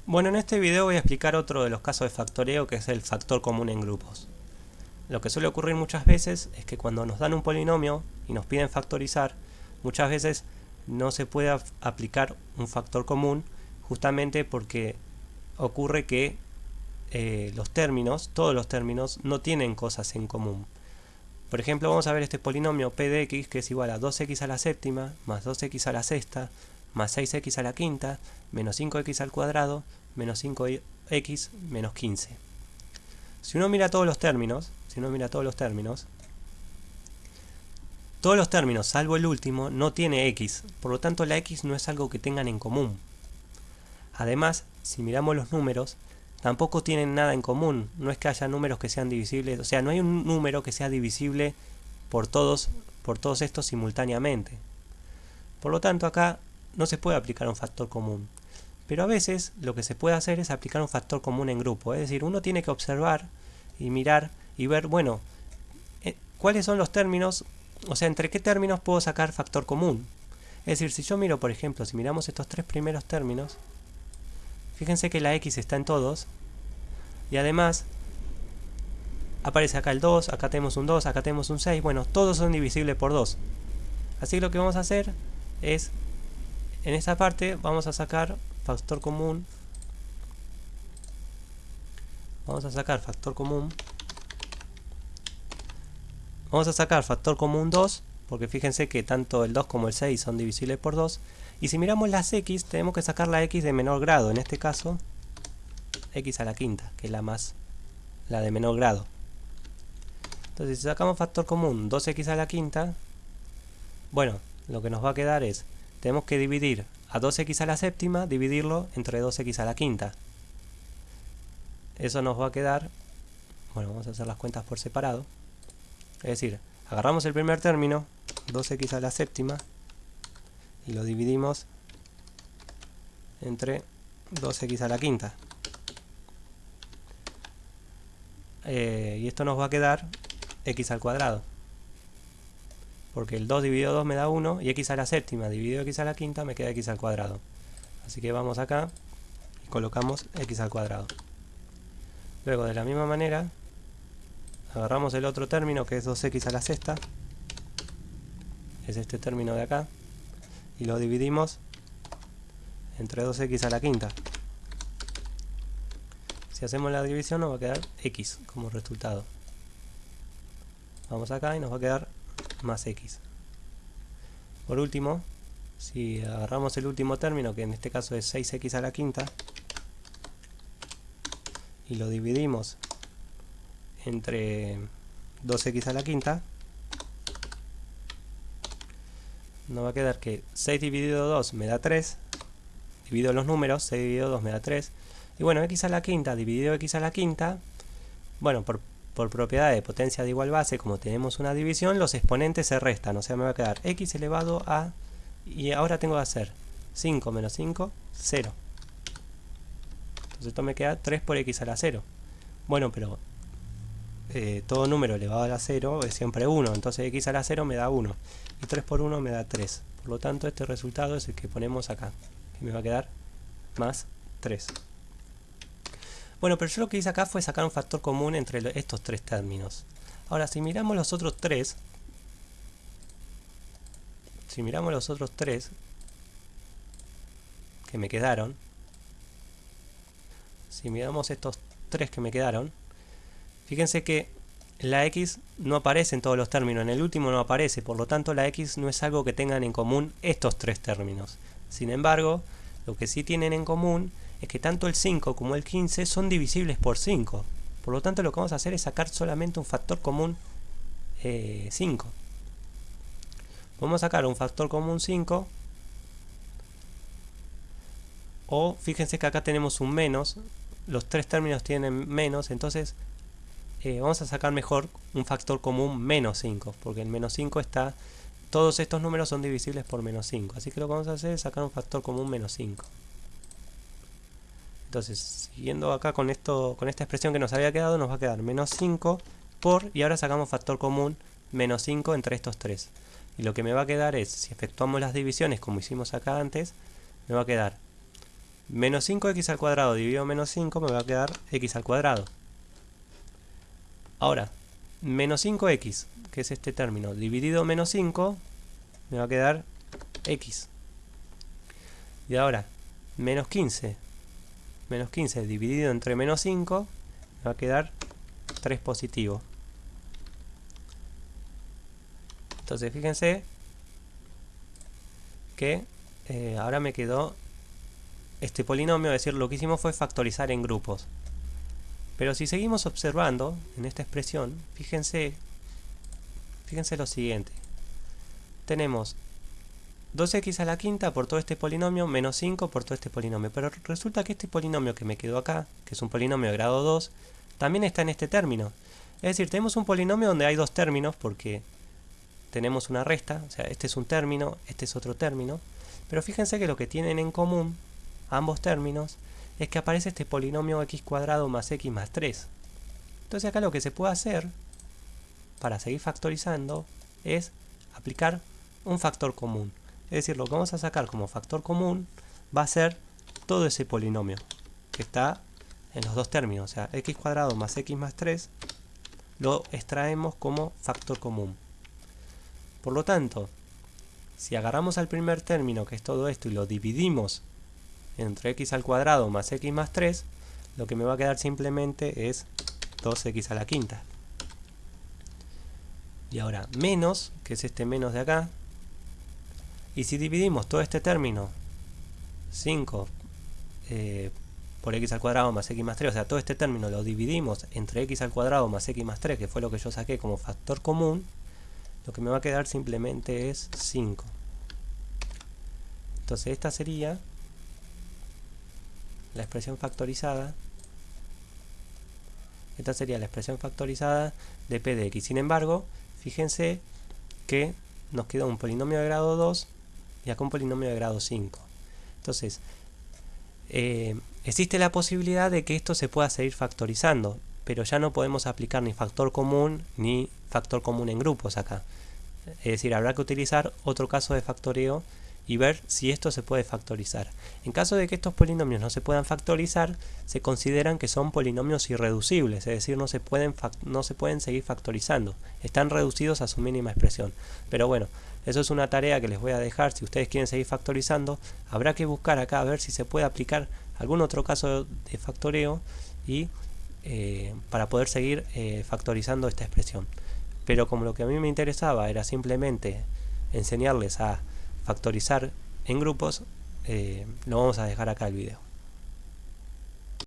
Bueno, en este video voy a explicar otro de los casos de factoreo, que es el factor común en grupos. Lo que suele ocurrir muchas veces es que cuando nos dan un polinomio y nos piden factorizar, muchas veces no se puede aplicar un factor común, justamente porque ocurre que todos los términos, no tienen cosas en común. Por ejemplo, vamos a ver este polinomio p de x, que es igual a 2x a la séptima, más 2x a la sexta, más 6x a la quinta, menos 5x al cuadrado, menos 5x menos 15. Si uno mira todos los términos, todos los términos, salvo el último, no tiene x, por lo tanto la x no es algo que tengan en común. Además, si miramos los números, tampoco tienen nada en común. No es que haya números que sean divisibles, o sea, no hay un número que sea divisible por todos estos simultáneamente. Por lo tanto, acá no se puede aplicar un factor común. Pero a veces lo que se puede hacer es aplicar un factor común en grupo. Es decir, uno tiene que observar y mirar y ver, bueno, cuáles son los términos, o sea, entre qué términos puedo sacar factor común. Es decir, si yo miro, por ejemplo, si miramos estos tres primeros términos, fíjense que la x está en todos, y además aparece acá el 2, acá tenemos un 2, acá tenemos un 6, bueno, todos son divisibles por 2. Así que lo que vamos a hacer es, en esta parte vamos a sacar factor común. Vamos a sacar factor común 2, porque fíjense que tanto el 2 como el 6 son divisibles por 2. Y si miramos las x, tenemos que sacar la x de menor grado, en este caso x a la quinta, que es la de menor grado. Entonces, si sacamos factor común 2x a la quinta, bueno, lo que nos va a quedar es, tenemos que dividir a 2x a la séptima, dividirlo entre 2x a la quinta. Eso nos va a quedar, bueno, vamos a hacer las cuentas por separado. Es decir, agarramos el primer término, 2x a la séptima, y lo dividimos entre 2x a la quinta. Y esto nos va a quedar x al cuadrado. Porque el 2 dividido 2 me da 1, y x a la séptima dividido x a la quinta me queda x al cuadrado. Así que vamos acá y colocamos x al cuadrado. Luego, de la misma manera, agarramos el otro término, que es 2x a la sexta, es este término de acá, y lo dividimos entre 2x a la quinta. Si hacemos la división nos va a quedar x como resultado. Vamos acá y nos va a quedar más x. Por último, si agarramos el último término, que en este caso es 6x a la quinta, y lo dividimos entre 2x a la quinta, nos va a quedar que 6 dividido 2 me da 3, divido los números, 6 dividido 2 me da 3, y bueno, x a la quinta dividido x a la quinta, bueno, por propiedad de potencia de igual base, como tenemos una división, los exponentes se restan, o sea, me va a quedar x elevado a, y ahora tengo que hacer 5 menos 5, 0. Entonces esto me queda 3 por x a la 0. Bueno, pero todo número elevado a la 0 es siempre 1, entonces x a la 0 me da 1, y 3 por 1 me da 3. Por lo tanto, este resultado es el que ponemos acá, que me va a quedar más 3. Bueno, pero yo lo que hice acá fue sacar un factor común entre estos tres términos. Ahora, si miramos los otros tres, que me quedaron, si miramos estos tres que me quedaron, fíjense que la x no aparece en todos los términos, en el último no aparece, por lo tanto la x no es algo que tengan en común estos tres términos. Sin embargo, lo que sí tienen en común es que tanto el 5 como el 15 son divisibles por 5. Por lo tanto, lo que vamos a hacer es sacar solamente un factor común 5. Vamos a sacar un factor común 5, o fíjense que acá tenemos un menos, los tres términos tienen menos, entonces vamos a sacar mejor un factor común menos 5, porque el menos 5 está, todos estos números son divisibles por menos 5, así que lo que vamos a hacer es sacar un factor común menos 5. Entonces, siguiendo acá con esta expresión que nos había quedado, nos va a quedar menos 5 por, y ahora sacamos factor común menos 5 entre estos tres. Y lo que me va a quedar es, si efectuamos las divisiones como hicimos acá antes, me va a quedar Menos 5x al cuadrado dividido menos 5 me va a quedar x al cuadrado. Ahora, menos 5x, que es este término, dividido menos 5, me va a quedar x. Y ahora, menos 15 dividido entre menos 5, me va a quedar 3 positivo. Entonces fíjense que ahora me quedó este polinomio, es decir, lo que hicimos fue factorizar en grupos. Pero si seguimos observando en esta expresión, fíjense lo siguiente. Tenemos 2x a la quinta por todo este polinomio, menos 5 por todo este polinomio. Pero resulta que este polinomio que me quedó acá, que es un polinomio de grado 2, también está en este término. Es decir, tenemos un polinomio donde hay dos términos porque tenemos una resta, o sea, este es un término, este es otro término. Pero fíjense que lo que tienen en común ambos términos es que aparece este polinomio x cuadrado más x más 3. Entonces acá lo que se puede hacer para seguir factorizando es aplicar un factor común. Es decir, lo que vamos a sacar como factor común va a ser todo ese polinomio que está en los dos términos, o sea, x cuadrado más x más 3 lo extraemos como factor común. Por lo tanto, si agarramos al primer término, que es todo esto, y lo dividimos entre x al cuadrado más x más 3, lo que me va a quedar simplemente es 2x a la quinta. Y ahora menos, que es este menos de acá, y si dividimos todo este término 5 por x al cuadrado más x más 3, o sea, todo este término lo dividimos entre x al cuadrado más x más 3, que fue lo que yo saqué como factor común, lo que me va a quedar simplemente es 5. Entonces esta sería la expresión factorizada. Esta sería la expresión factorizada de p de x. Sin embargo, fíjense que nos queda un polinomio de grado 2 y acá un polinomio de grado 5. Entonces, existe la posibilidad de que esto se pueda seguir factorizando, pero ya no podemos aplicar ni factor común en grupos acá. Es decir, habrá que utilizar otro caso de factoreo y ver si esto se puede factorizar. En caso de que estos polinomios no se puedan factorizar, se consideran que son polinomios irreducibles, es decir, no se pueden seguir factorizando, están reducidos a su mínima expresión. Pero bueno, eso es una tarea que les voy a dejar. Si ustedes quieren seguir factorizando, habrá que buscar acá a ver si se puede aplicar algún otro caso de factoreo y para poder seguir factorizando esta expresión. Pero como lo que a mí me interesaba era simplemente enseñarles a factorizar en grupos, lo vamos a dejar acá el video.